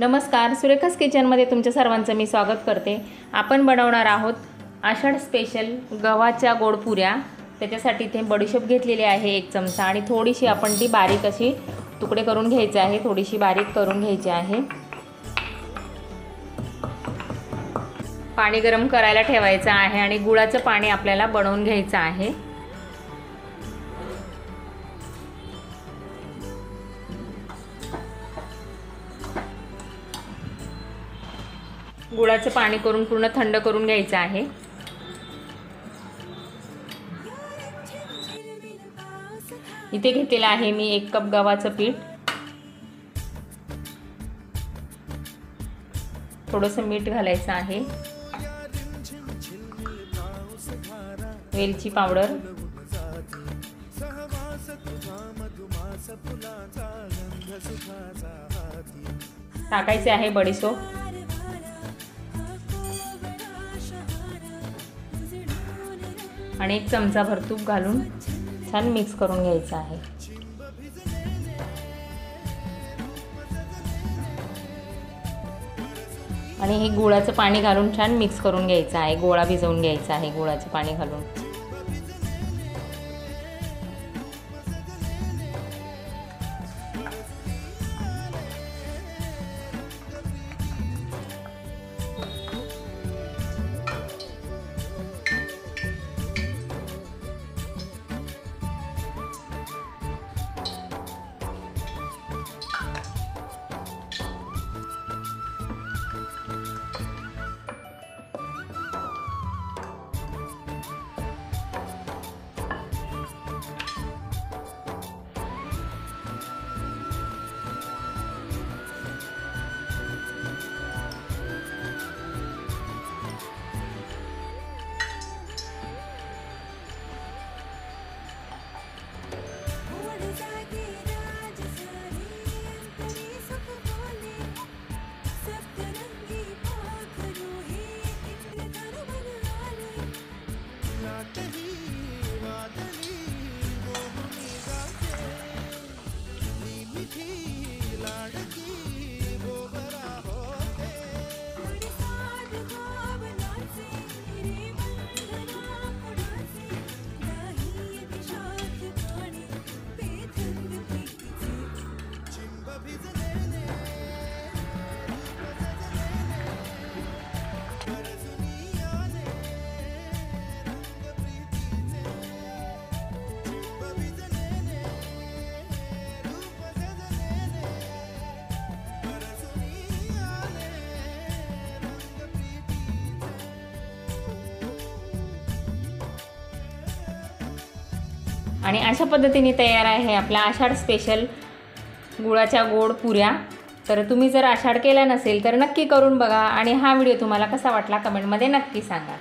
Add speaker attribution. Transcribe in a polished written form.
Speaker 1: नमस्कार, सुरेखास किचनमध्ये तुमच्या सर्वांचं मी स्वागत करते। आपण बनवणार आहोत आषाढ स्पेशल गव्हाच्या गोड पुऱ्या। त्याच्यासाठी इथे बडीशेप घेतलेली आहे 1 चमचा आणि थोडीशी आपण ती बारीक अशी तुकडे करून घ्यायचे आहे, थोडीशी बारीक करून घ्यायची आहे। पाणी गरम करायला ठेवायचं आहे आणि गुळाचं पाणी आपल्याला बनवून घ्यायचं आहे। गुळाचं पाणी करून पूर्ण थंड करून घ्यायचं आहे। इथे घेतलेलं आहे मी 1 कप गव्हाचं पीठ, थोडंसं मीठ घालायचं आहे, वेलची पावडर, टाकायचे आहे बडीशेप आणि 1 चमचा भर तूप घालून छान मिक्स करून घ्यायचं आहे। आणि हे गुळाचं पाणी घालून छान मिक्स करून घ्यायचं आहे, गोळा भिजवून घ्यायचा आहे गुळाचं पाणी घालून। आणि अशा पद्धतीने तयार आहे आपला आषाढ स्पेशल गुळाच्या गोड पुऱ्या। तर तुम्ही जर आषाढ केला नसेल तर नक्की करून बघा आणि हा व्हिडिओ तुम्हाला कसा वाटला कमेंटमध्ये नक्की सांगा।